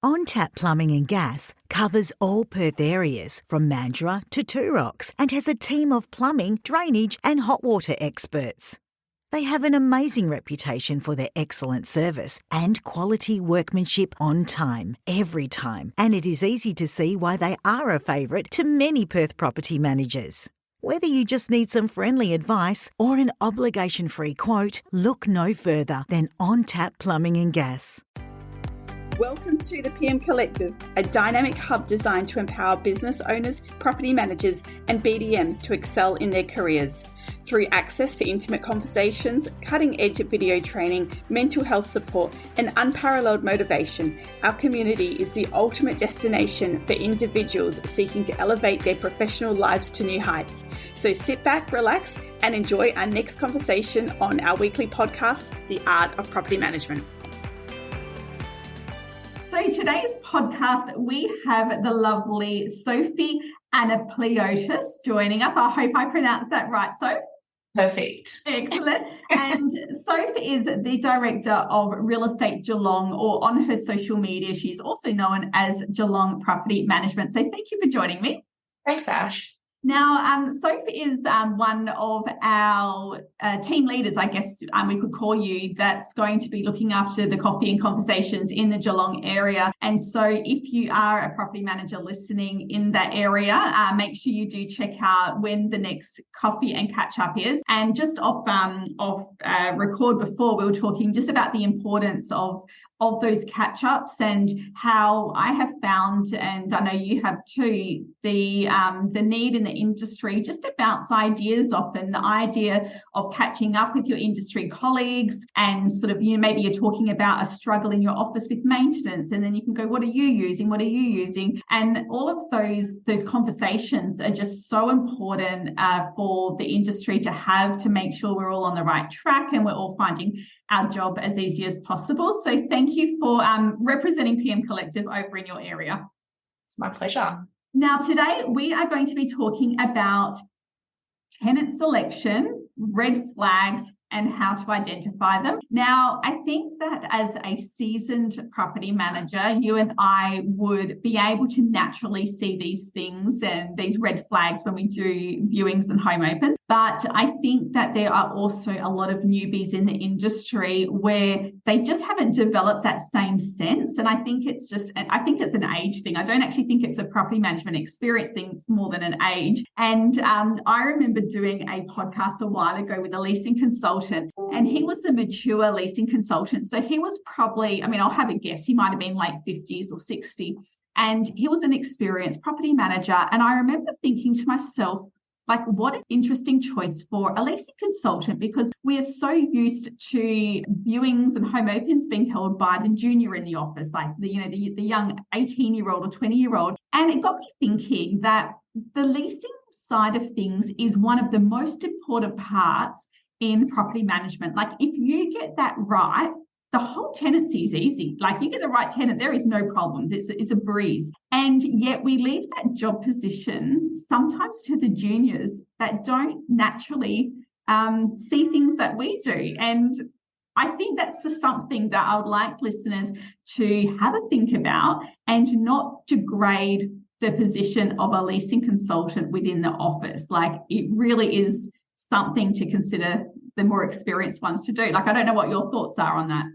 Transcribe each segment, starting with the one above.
On-Tap Plumbing and Gas covers all Perth areas from Mandurah to Two Rocks and has a team of plumbing, drainage and hot water experts. They have an amazing reputation for their excellent service and quality workmanship on time, every time, and it is easy to see why they are a favourite to many Perth property managers. Whether you just need some friendly advice or an obligation-free quote, look no further than On-Tap Plumbing and Gas. Welcome to the PM Collective, a dynamic hub designed to empower business owners, property managers, and BDMs to excel in their careers. Through access to intimate conversations, cutting-edge video training, mental health support, and unparalleled motivation, our community is the ultimate destination for individuals seeking to elevate their professional lives to new heights. So sit back, relax, and enjoy our next conversation on our weekly podcast, The Art of Property Management. So today's podcast, we have the lovely Sophie Anapliotis joining us. I hope I pronounced that right, Soph. Perfect. Excellent. And Soph is the Director of Real Estate Geelong, or on her social media, she's also known as Geelong Property Management. So thank you for joining me. Thanks, Ash. Now, Sophie is one of our team leaders, I guess we could call you, that's going to be looking after the coffee and conversations in the Geelong area. And so if you are a property manager listening in that area, make sure you do check out when the next coffee and catch up is. And just off record before, we were talking just about the importance of those catch-ups and how I have found, and I know you have too, the need in the industry just to bounce ideas off, and the idea of catching up with your industry colleagues, and sort of, maybe you're talking about a struggle in your office with maintenance, and then you can go, what are you using? And all of those conversations are just so important for the industry to have, to make sure we're all on the right track and we're all finding our job as easy as possible. So thank you for representing PM Collective over in your area. It's my pleasure. Now, today we are going to be talking about tenant selection, red flags, and how to identify them. Now, I think that as a seasoned property manager, you and I would be able to naturally see these things and these red flags when we do viewings and home opens. But I think that there are also a lot of newbies in the industry where they just haven't developed that same sense. And I think it's an age thing. I don't actually think it's a property management experience thing more than an age. And I remember doing a podcast a while ago with a leasing consultant, and he was a mature leasing consultant. So he was probably, I'll have a guess, he might have been late 50s or 60. And he was an experienced property manager. And I remember thinking to myself, what an interesting choice for a leasing consultant, because we are so used to viewings and home opens being held by the junior in the office, the young 18-year-old or 20-year-old. And it got me thinking that the leasing side of things is one of the most important parts in property management. If you get that right, the whole tenancy is easy. You get the right tenant, there is no problems. It's a breeze. And yet we leave that job position sometimes to the juniors that don't naturally see things that we do. And I think that's just something that I would like listeners to have a think about, and not degrade the position of a leasing consultant within the office. It really is something to consider the more experienced ones to do. I don't know what your thoughts are on that.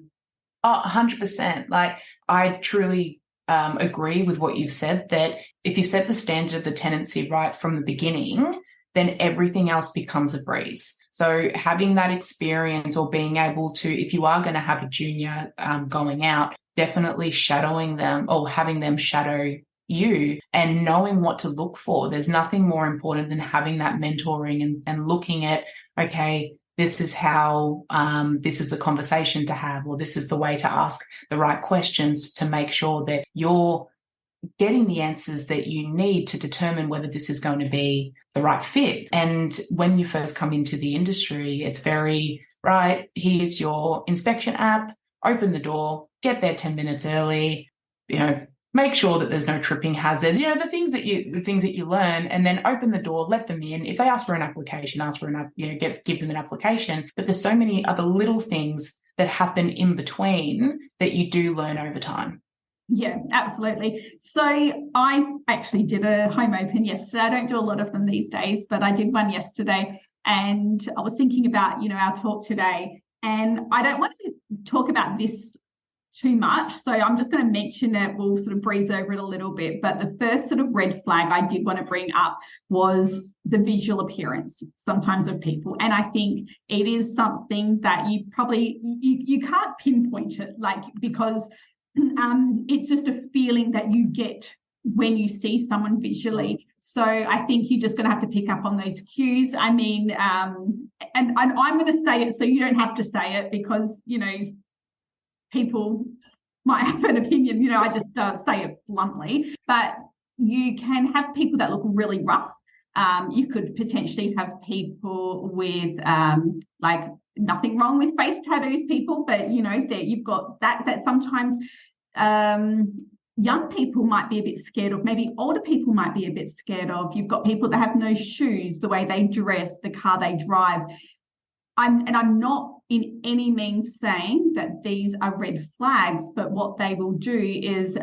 Oh, 100%. I truly agree with what you've said, that if you set the standard of the tenancy right from the beginning, then everything else becomes a breeze. So having that experience, or being able to, if you are going to have a junior going out, definitely shadowing them, or having them shadow you and knowing what to look for. There's nothing more important than having that mentoring and looking at, okay, this is how, this is the conversation to have, or this is the way to ask the right questions to make sure that you're getting the answers that you need to determine whether this is going to be the right fit. And when you first come into the industry, it's very, right, here's your inspection app, open the door, get there 10 minutes early, make sure that there's no tripping hazards, the things that you learn, and then open the door, let them in. If they ask for an application, give them an application. But there's so many other little things that happen in between that you do learn over time. Yeah, absolutely. So I actually did a home open yesterday. I don't do a lot of them these days, but I did one yesterday, and I was thinking about, our talk today, and I don't want to talk about this too much. So I'm just going to mention it. We'll sort of breeze over it a little bit. But the first sort of red flag I did want to bring up was the visual appearance sometimes of people. And I think it is something that you probably, you can't pinpoint it, because it's just a feeling that you get when you see someone visually. So I think you're just going to have to pick up on those cues. I mean, and I'm going to say it so you don't have to say it, because, people might have an opinion. I just say it bluntly. But you can have people that look really rough. You could potentially have people with nothing wrong with face tattoos, people, but that you've got that sometimes young people might be a bit scared of, maybe older people might be a bit scared of. You've got people that have no shoes, the way they dress, the car they drive. I'm not in any means saying that these are red flags, but what they will do is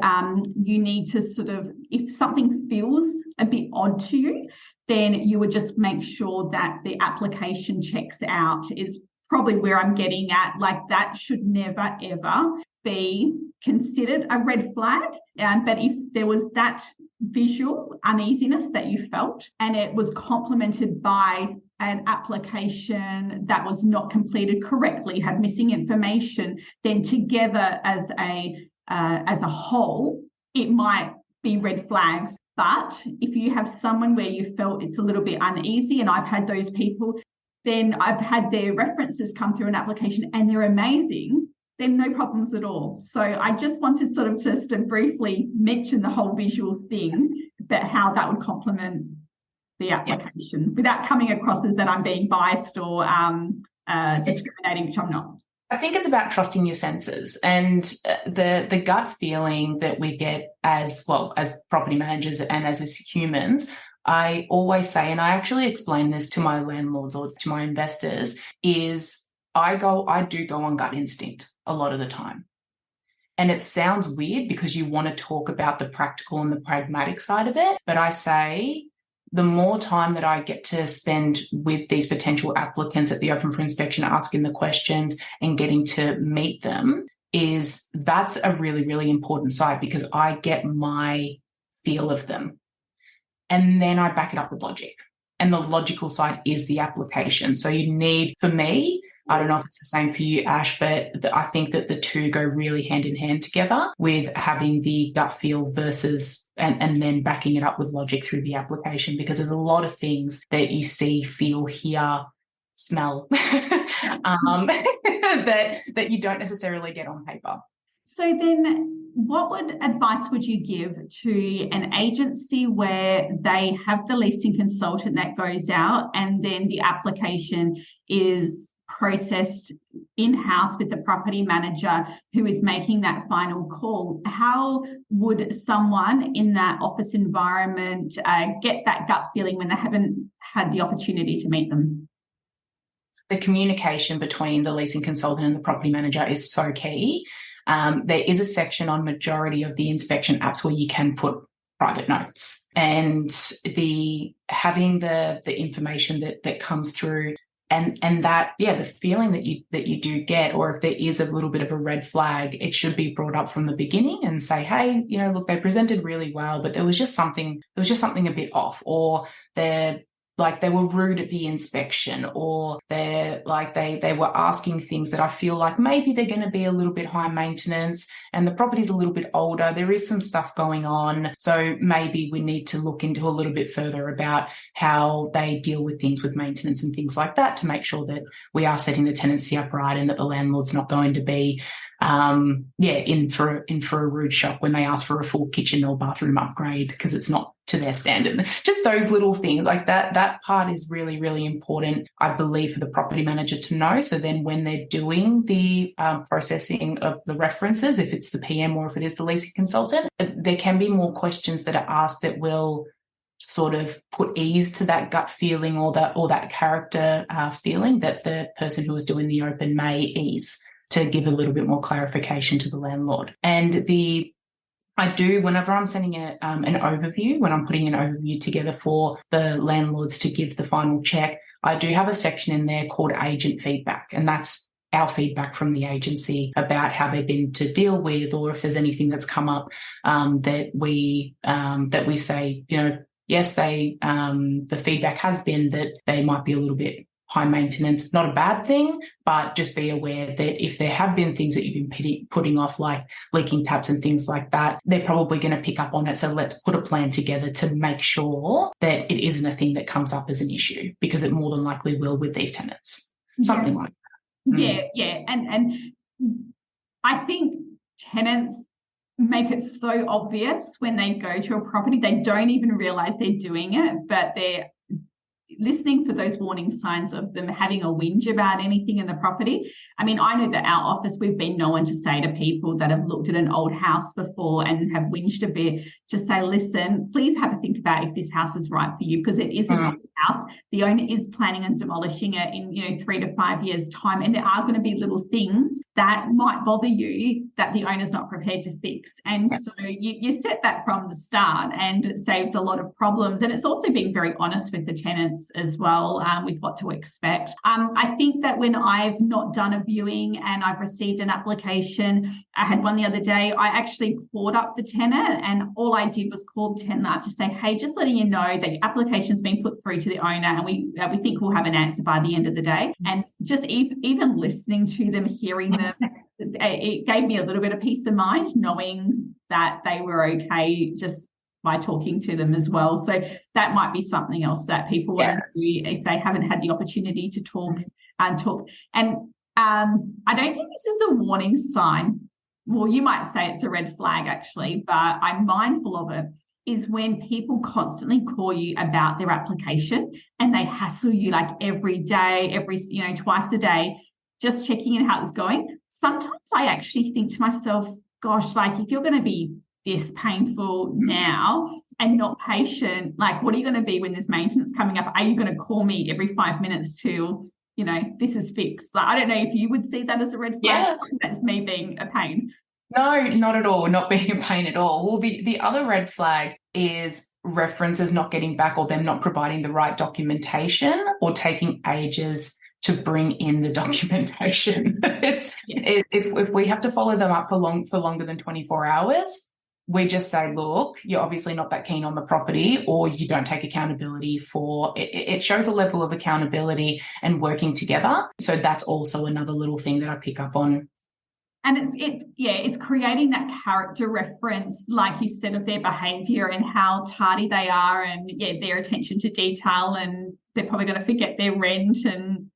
you need to sort of, if something feels a bit odd to you, then you would just make sure that the application checks out, is probably where I'm getting at. That should never, ever be considered a red flag. But if there was that visual uneasiness that you felt, and it was complemented by an application that was not completed correctly, had missing information, then together as a whole, it might be red flags. But if you have someone where you felt it's a little bit uneasy, and I've had those people, then I've had their references come through an application and they're amazing, then no problems at all. So I just wanted sort of just to briefly mention the whole visual thing, but how that would complement the application without coming across as that I'm being biased or discriminating, which I'm not. I think it's about trusting your senses, and the gut feeling that we get as property managers and as humans. I always say, and I actually explain this to my landlords or to my investors, is I do go on gut instinct a lot of the time. And it sounds weird because you want to talk about the practical and the pragmatic side of it, but I say, the more time that I get to spend with these potential applicants at the open for inspection, asking the questions and getting to meet them, that's a really, really important side, because I get my feel of them. And then I back it up with logic. And the logical side is the application. So you need, for me, I don't know if it's the same for you, Ash, but I think that the two go really hand in hand together, with having the gut feel versus and then backing it up with logic through the application, because there's a lot of things that you see, feel, hear, smell that you don't necessarily get on paper. So then what advice would you give to an agency where they have the leasing consultant that goes out, and then the application is processed in-house with the property manager who is making that final call? How would someone in that office environment get that gut feeling when they haven't had the opportunity to meet them? The communication between the leasing consultant and the property manager is so key. There is a section on majority of the inspection apps where you can put private notes, and having the information that comes through, and that, the feeling that you do get, or if there is a little bit of a red flag, it should be brought up from the beginning and say, hey, look, they presented really well, but there was just something a bit off, or they were rude at the inspection, or they were asking things that I feel like maybe they're going to be a little bit high maintenance, and the property's a little bit older. There is some stuff going on. So maybe we need to look into a little bit further about how they deal with things with maintenance and things like that, to make sure that we are setting the tenancy up right, and that the landlord's not going to be in for a rude shock when they ask for a full kitchen or bathroom upgrade because it's not to their standard. Just those little things like that part is really, really important, I believe, for the property manager to know. So then when they're doing the processing of the references, if it's the PM or if it is the leasing consultant, there can be more questions that are asked that will sort of put ease to that gut feeling or that character feeling that the person who is doing the open may ease, to give a little bit more clarification to the landlord. And the I do, whenever I'm sending an overview, when I'm putting an overview together for the landlords to give the final check, I do have a section in there called agent feedback, and that's our feedback from the agency about how they've been to deal with, or if there's anything that's come up that we say, yes, the feedback has been that they might be a little bit high maintenance, not a bad thing, but just be aware that if there have been things that you've been putting off, like leaking taps and things like that, they're probably going to pick up on it. So let's put a plan together to make sure that it isn't a thing that comes up as an issue, because it more than likely will with these tenants. Something like that. Yeah. And I think tenants make it so obvious when they go to a property. They don't even realise they're doing it, but they're listening for those warning signs of them having a whinge about anything in the property. I mean, I know that our office, we've been known to say to people that have looked at an old house before and have whinged a bit, to say, listen, please have a think about if this house is right for you, because it is an old house. The owner is planning on demolishing it in 3 to 5 years' time, and there are going to be little things that might bother you that the owner's not prepared to fix. And so you set that from the start, and it saves a lot of problems. And it's also being very honest with the tenants as well, with what to expect. I think that when I've not done a viewing and I've received an application, I had one the other day, I actually called up the tenant, and all I did was call the tenant up to say, hey, just letting you know that your application's been put through to the owner, and we think we'll have an answer by the end of the day. And just even listening to them, hearing them, it gave me a little bit of peace of mind knowing that they were okay just by talking to them as well. So that might be something else that people want to do if they haven't had the opportunity to talk. And I don't think this is a warning sign. Well, you might say it's a red flag actually, but I'm mindful of it, is when people constantly call you about their application and they hassle you like every day, twice a day, just checking in how it's going. Sometimes I actually think to myself, gosh, like if you're going to be this painful now and not patient, like what are you going to be when there's maintenance coming up? Are you going to call me every 5 minutes till, this is fixed? Like, I don't know if you would see that as a red flag. Yeah. That's me being a pain. No, not at all. Not being a pain at all. Well, the other red flag is references not getting back, or them not providing the right documentation, or taking ages to bring in the documentation. If we have to follow them up for longer than 24 hours, we just say, look, you're obviously not that keen on the property, or you don't take accountability for it. It shows a level of accountability and working together. So that's also another little thing that I pick up on. And it's creating that character reference, like you said, of their behaviour and how tardy they are, and their attention to detail, and they're probably going to forget their rent and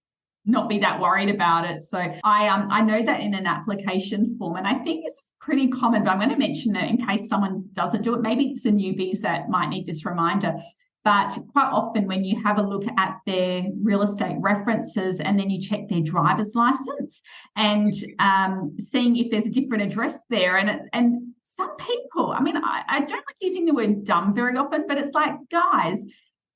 not be that worried about it. So I know that in an application form, and I think this is pretty common, but I'm going to mention it in case someone doesn't do it. Maybe it's the newbies that might need this reminder. But quite often when you have a look at their real estate references and then you check their driver's license and seeing if there's a different address there, and some people, I mean, I don't like using the word dumb very often, but it's like, guys,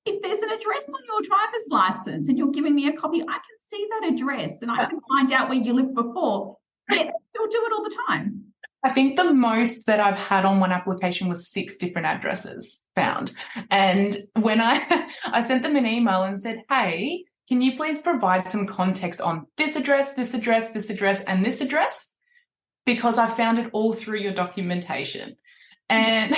if there's an address on your driver's license and you're giving me a copy, I can see that address and I can find out where you lived before. Yeah, they'll do it all the time. I think the most that I've had on one application was 6 different addresses found. And when I sent them an email and said, hey, can you please provide some context on this address, this address, this address, and this address? Because I found it all through your documentation. And,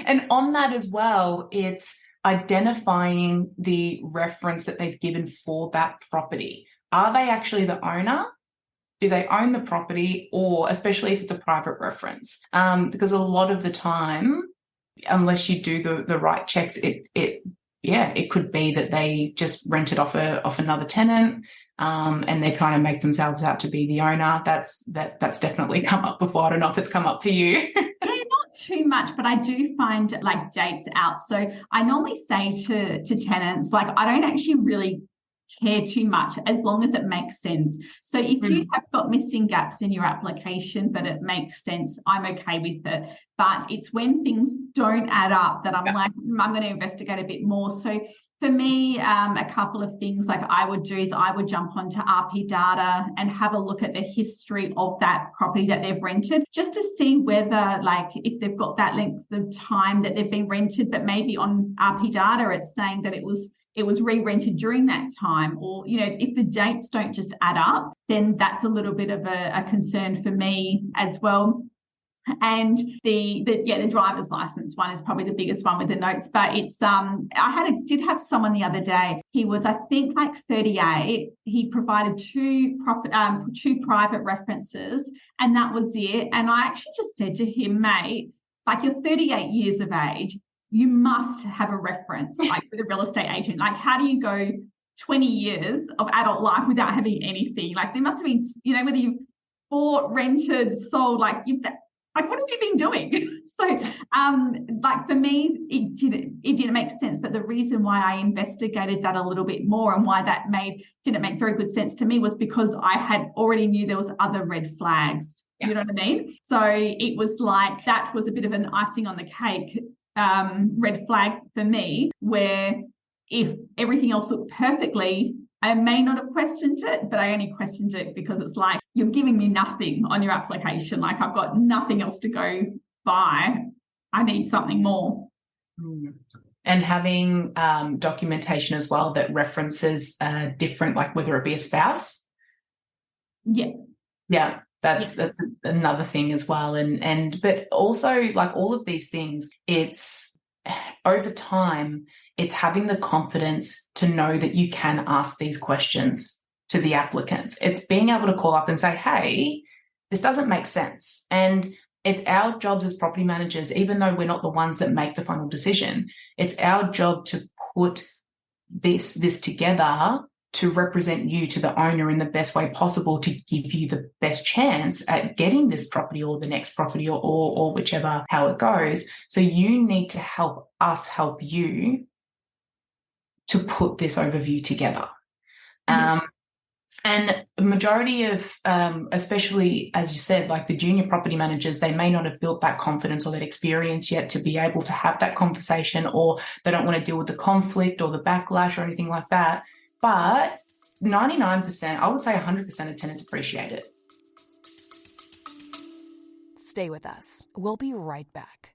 and on that as well, it's identifying the reference that they've given for that property. Are they actually the owner? Do they own the property? Or especially if it's a private reference, because a lot of the time, unless you do the right checks, it could be that they just rent it off another tenant, and they kind of make themselves out to be the owner. That's definitely come up before. I don't know if it's come up for you. Not too much, but I do find like dates out. So I normally say to tenants, like, I don't actually really care too much as long as it makes sense. So if you have got missing gaps in your application but it makes sense, I'm okay with it. But it's when things don't add up that I'm like, I'm going to investigate a bit more. So For me, a couple of things like I would do is I would jump onto RP data and have a look at the history of that property that they've rented, just to see whether, like, if they've got that length of time that they've been rented, but maybe on RP data it's saying that it was re-rented during that time, or, you know, if the dates don't just add up, then that's a little bit of a concern for me as well. And the driver's license one is probably the biggest one with the notes, but it's did have someone the other day. He was, I think, like 38. He provided two private references, and that was it. And I actually just said to him, mate, like, you're 38 years of age, you must have a reference, like, with a real estate agent. Like, how do you go 20 years of adult life without having anything? Like, there must have been, you know, whether you've bought, rented, sold, like, what have you been doing? So, like, for me, it didn't make sense. But the reason why I investigated that a little bit more and why that didn't make very good sense to me was because I had already knew there was other red flags. Yeah. You know what I mean? So it was like, that was a bit of an icing on the cake, red flag for me, where if everything else looked perfectly, I may not have questioned it, but I only questioned it because it's like, you're giving me nothing on your application. Like, I've got nothing else to go by. I need something more. And having documentation as well that references different, like whether it be a spouse. Yeah. That's another thing as well. And but also, like, all of these things, it's over time, it's having the confidence to know that you can ask these questions to the applicants. It's being able to call up and say, hey, this doesn't make sense. And it's our jobs as property managers, even though we're not the ones that make the final decision, it's our job to put this together to represent you to the owner in the best way possible, to give you the best chance at getting this property or the next property or whichever, how it goes. So you need to help us help you to put this overview together. And the majority of, especially, as you said, like the junior property managers, they may not have built that confidence or that experience yet to be able to have that conversation, or they don't want to deal with the conflict or the backlash or anything like that. But 99%, I would say 100% of tenants appreciate it. Stay with us. We'll be right back.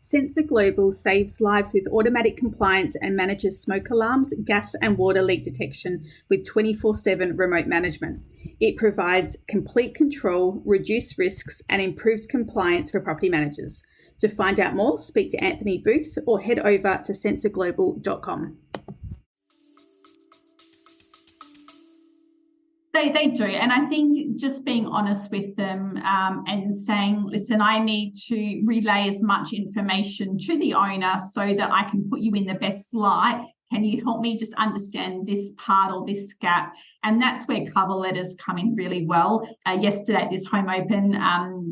Sensor Global saves lives with automatic compliance and manages smoke alarms, gas and water leak detection with 24/7 remote management. It provides complete control, reduced risks and improved compliance for property managers. To find out more, speak to Anthony Booth or head over to sensorglobal.com. They do. And I think just being honest with them and saying, listen, I need to relay as much information to the owner so that I can put you in the best light. Can you help me just understand this part or this gap? And that's where cover letters come in really well. Yesterday at this home open,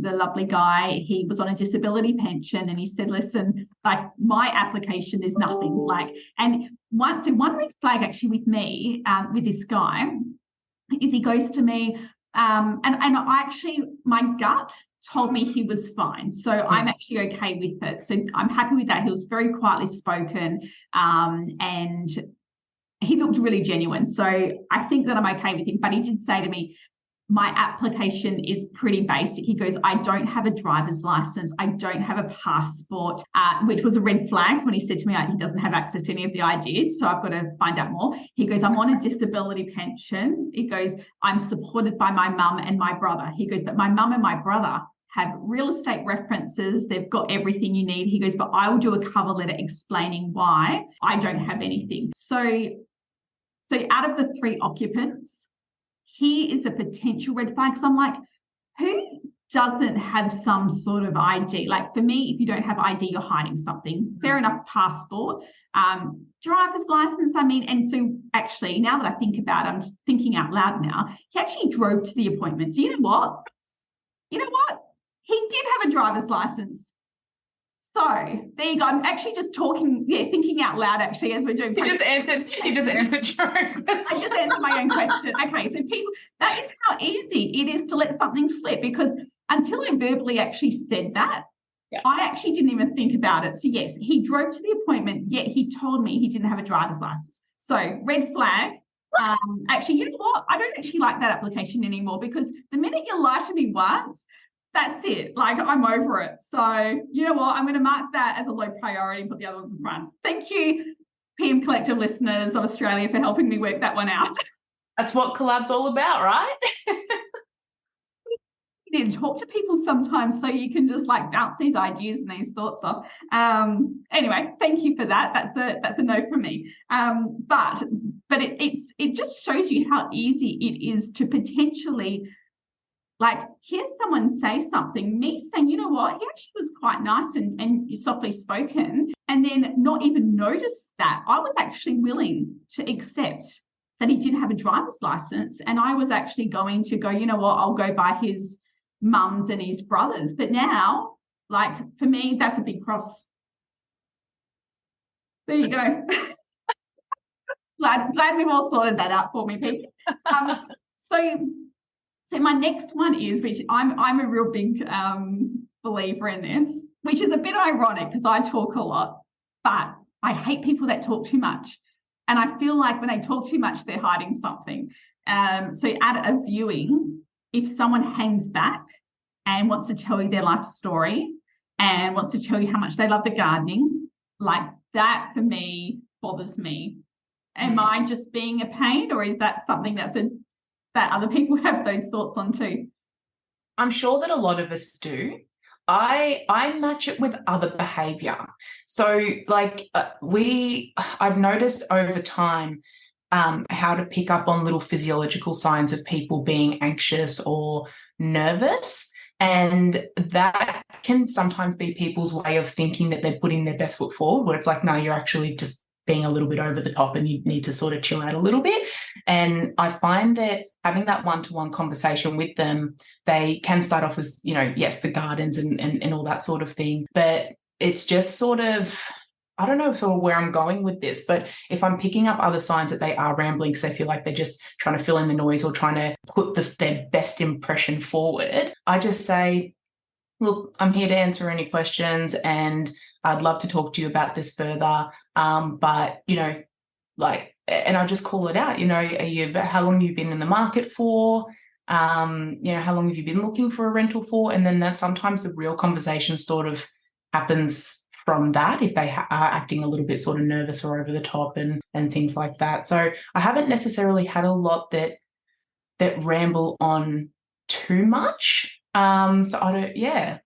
the lovely guy, he was on a disability pension, and he said, listen, like, my application, there's nothing like, and one red flag actually with me, with this guy, is he goes to me, and I actually, my gut told me he was fine. So I'm actually okay with it. So I'm happy with that. He was very quietly spoken, and he looked really genuine. So I think that I'm okay with him. But he did say to me, my application is pretty basic. He goes, I don't have a driver's license. I don't have a passport, which was a red flag when he said to me, he doesn't have access to any of the IDs. So I've got to find out more. He goes, I'm on a disability pension. He goes, I'm supported by my mum and my brother. He goes, but my mum and my brother have real estate references. They've got everything you need. He goes, but I will do a cover letter explaining why I don't have anything. So out of the 3 occupants, he is a potential red flag. So I'm like, who doesn't have some sort of ID? Like, for me, if you don't have ID, you're hiding something. Fair enough, passport, driver's license. I mean, and so actually, now that I think about it, I'm thinking out loud now, he actually drove to the appointment. So you know what? He did have a driver's license. So there you go. I'm actually just talking, thinking out loud actually as we're doing. You just answered your own question. I just answered my own question. Okay, so people, that is how easy it is to let something slip, because until I verbally actually said that, Yeah. I actually didn't even think about it. So yes, he drove to the appointment, yet he told me he didn't have a driver's license. So red flag. Actually, you know what? I don't actually like that application anymore, because the minute you lie to me once, that's it. Like, I'm over it. So you know what? I'm going to mark that as a low priority and put the other ones in front. Thank you, PM Collective listeners of Australia, for helping me work that one out. That's what collab's all about, right? You need to talk to people sometimes so you can just like bounce these ideas and these thoughts off. Anyway, thank you for that. That's a no from me. But it just shows you how easy it is to potentially, like, hear someone say something, me saying, you know what, he actually was quite nice and softly spoken, and then not even notice that I was actually willing to accept that he didn't have a driver's license, and I was actually going to go, you know what, I'll go by his mum's and his brothers. But now, like, for me, that's a big cross. There you go. glad we've all sorted that out for me, Pete. So my next one is, which I'm a real big believer in this, which is a bit ironic because I talk a lot, but I hate people that talk too much. And I feel like when they talk too much, they're hiding something. So at a viewing, if someone hangs back and wants to tell you their life story and wants to tell you how much they love the gardening, like, that for me bothers me. Am I just being a pain, or is that something that other people have those thoughts on too? I'm sure that a lot of us do. I match it with other behavior. So like I've noticed over time how to pick up on little physiological signs of people being anxious or nervous. And that can sometimes be people's way of thinking that they're putting their best foot forward, where it's like, no, you're actually just being a little bit over the top and you need to sort of chill out a little bit. And I find that having that one-to-one conversation with them, they can start off with, you know, yes, the gardens and all that sort of thing. But it's just sort of, I don't know sort of where I'm going with this, but if I'm picking up other signs that they are rambling because they feel like they're just trying to fill in the noise or trying to put their best impression forward, I just say, look, I'm here to answer any questions and I'd love to talk to you about this further. But, you know, like, and I just call it out, you know, how long have you been in the market for? You know, how long have you been looking for a rental for? And then that sometimes the real conversation sort of happens from that, if they are acting a little bit sort of nervous or over the top and things like that. So I haven't necessarily had a lot that ramble on too much. So I don't, yeah.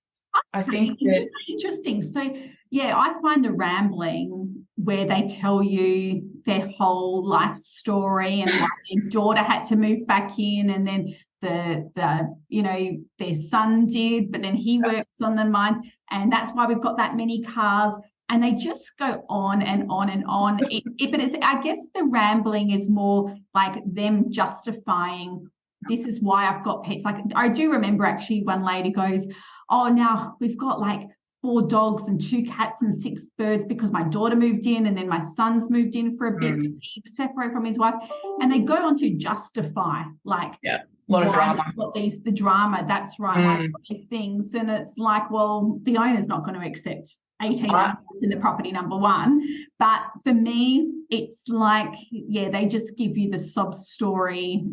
I think that's interesting. So yeah, I find the rambling where they tell you their whole life story and why their daughter had to move back in, and then the you know, their son did, but then he works on the mine, and that's why we've got that many cars, and they just go on and on and on. But it's, I guess the rambling is more like them justifying, this is why I've got pets. Like, I do remember actually one lady goes, oh, now we've got like 4 dogs and 2 cats and 6 birds because my daughter moved in and then my son's moved in for a bit, he's separated from his wife. And they go on to justify, like, a lot of drama. The drama, that's right, like these things. And it's like, well, the owner's not going to accept 18 hours in the property, number one. But for me, it's like, yeah, they just give you the sob story,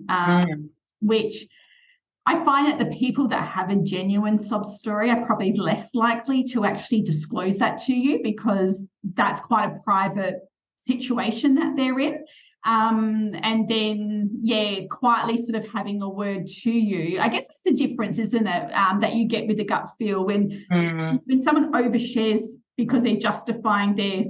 which I find that the people that have a genuine sob story are probably less likely to actually disclose that to you, because that's quite a private situation that they're in. And then, yeah, quietly sort of having a word to you. I guess that's the difference, isn't it, that you get with the gut feel when someone overshares because they're justifying their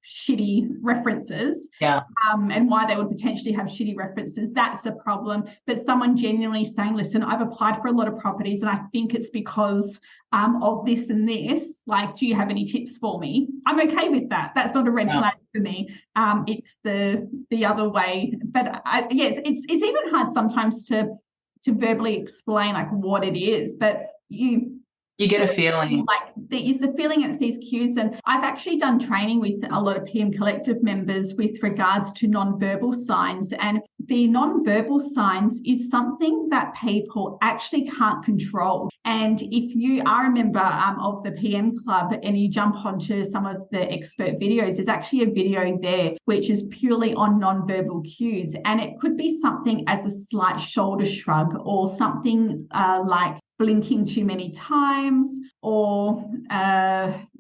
shitty references, and why they would potentially have shitty references, that's a problem. But someone genuinely saying, listen, I've applied for a lot of properties and I think it's because of this and this, like, do you have any tips for me? I'm okay with that. That's not a red flag for me. It's the other way. But yes, it's even hard sometimes to verbally explain like what it is, but you get a feeling. Like, there is the feeling, it's these cues. And I've actually done training with a lot of PM Collective members with regards to non-verbal signs. And the non-verbal signs is something that people actually can't control. And if you are a member of the PM Club and you jump onto some of the expert videos, there's actually a video there which is purely on non-verbal cues. And it could be something as a slight shoulder shrug, or something like blinking too many times, or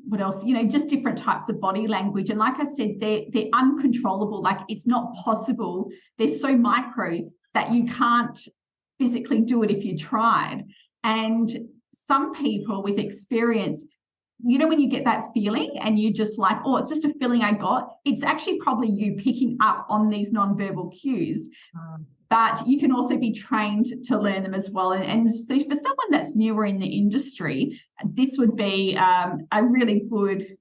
what else? Just different types of body language. And like I said, they're uncontrollable. Like, it's not possible. They're so micro that you can't physically do it if you tried. And some people with experience, when you get that feeling and you just like, oh, it's just a feeling I got, it's actually probably you picking up on these non-verbal cues. But you can also be trained to learn them as well. And so for someone that's newer in the industry, this would be a really good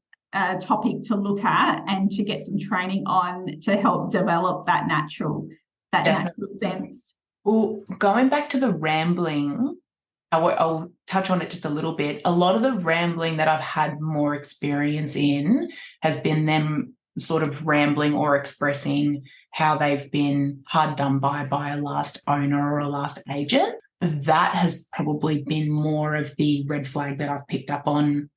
topic to look at and to get some training on to help develop that natural sense. Well, going back to the rambling, I'll touch on it just a little bit. A lot of the rambling that I've had more experience in has been them sort of rambling or expressing how they've been hard done by a last owner or a last agent. That has probably been more of the red flag that I've picked up on.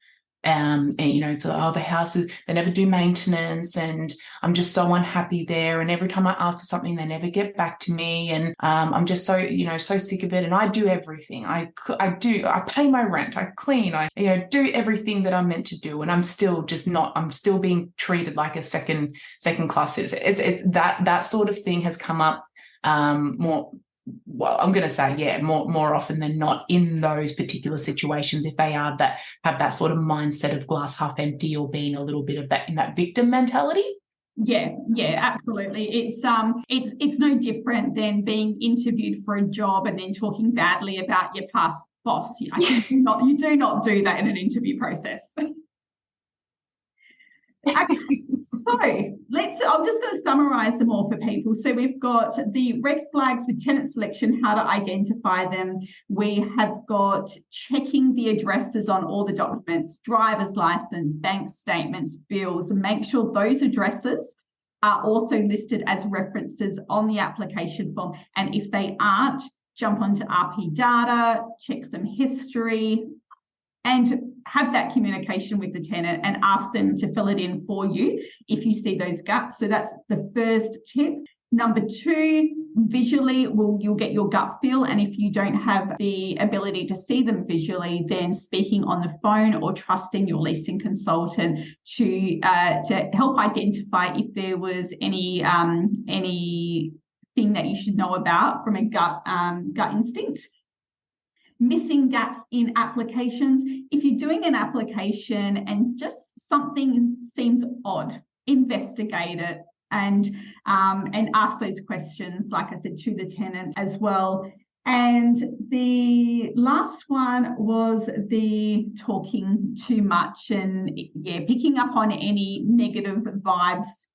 And it's the houses, they never do maintenance, and I'm just so unhappy there, and every time I ask for something they never get back to me, and I'm just so so sick of it, and I do everything. I pay my rent, I clean, I do everything that I'm meant to do, and I'm still being treated like a second class citizen. It's that sort of thing has come up more. Well, I'm going to say, more often than not in those particular situations, if they have that sort of mindset of glass half empty, or being a little bit of that in that victim mentality. Yeah, absolutely. It's no different than being interviewed for a job and then talking badly about your past boss. You do not do that in an interview process. Okay, so I'm just going to summarize them all for people. So we've got the red flags with tenant selection, how to identify them. We have got checking the addresses on all the documents, driver's license, bank statements, bills, and make sure those addresses are also listed as references on the application form. And if they aren't, jump onto RP data, check some history, and have that communication with the tenant and ask them to fill it in for you if you see those gaps. So that's the first tip. Number 2, visually, you'll get your gut feel. And if you don't have the ability to see them visually, then speaking on the phone or trusting your leasing consultant to help identify if there was any thing that you should know about from a gut instinct. Missing gaps in applications. If you're doing an application and just something seems odd, investigate it and ask those questions, like I said, to the tenant as well. And the last one was the talking too much and picking up on any negative vibes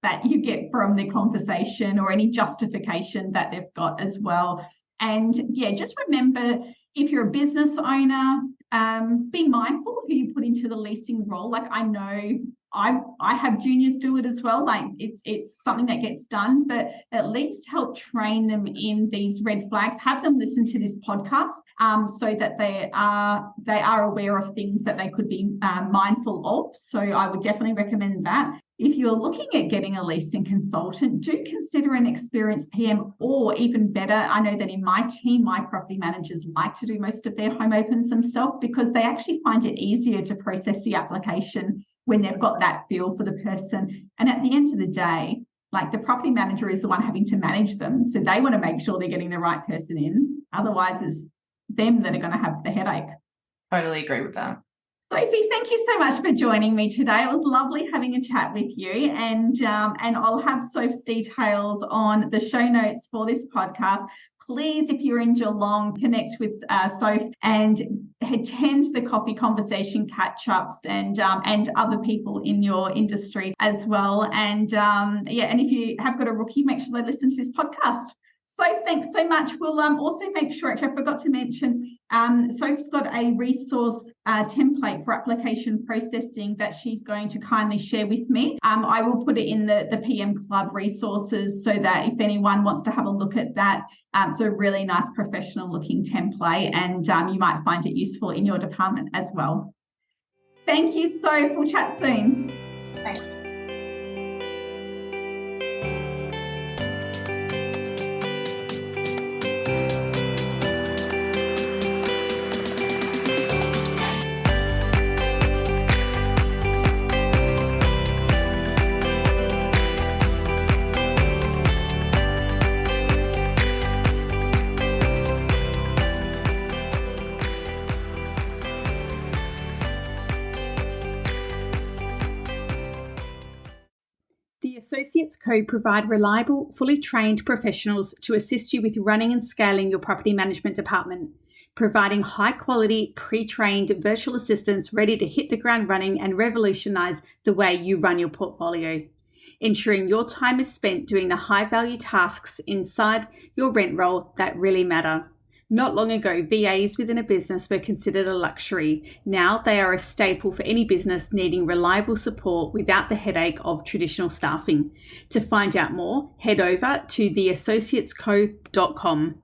that you get from the conversation or any justification that they've got as well. And just remember, if you're a business owner, be mindful who you put into the leasing role. Like, I know I have juniors do it as well. Like, it's something that gets done, but at least help train them in these red flags. Have them listen to this podcast so that they are aware of things that they could be mindful of. So I would definitely recommend that. If you're looking at getting a leasing consultant, do consider an experienced PM, or even better, I know that in my team, my property managers like to do most of their home opens themselves because they actually find it easier to process the application when they've got that feel for the person. And at the end of the day, like, the property manager is the one having to manage them. So they want to make sure they're getting the right person in. Otherwise, it's them that are going to have the headache. Totally agree with that. Sophie, thank you so much for joining me today. It was lovely having a chat with you, and I'll have Soph's details on the show notes for this podcast. Please, if you're in Geelong, connect with Soph and attend the coffee conversation catch-ups and other people in your industry as well. And and if you have got a rookie, make sure they listen to this podcast. So thanks so much. We'll also make sure, actually I forgot to mention, Sophie's got a resource template for application processing that she's going to kindly share with me. I will put it in the PM Club resources so that if anyone wants to have a look at that, it's a really nice professional looking template, and you might find it useful in your department as well. Thank you, Soph. We'll chat soon. Thanks. The Associates Co provide reliable, fully trained professionals to assist you with running and scaling your property management department, providing high-quality, pre-trained virtual assistants ready to hit the ground running and revolutionise the way you run your portfolio, ensuring your time is spent doing the high-value tasks inside your rent roll that really matter. Not long ago, VAs within a business were considered a luxury. Now they are a staple for any business needing reliable support without the headache of traditional staffing. To find out more, head over to theassociatesco.com.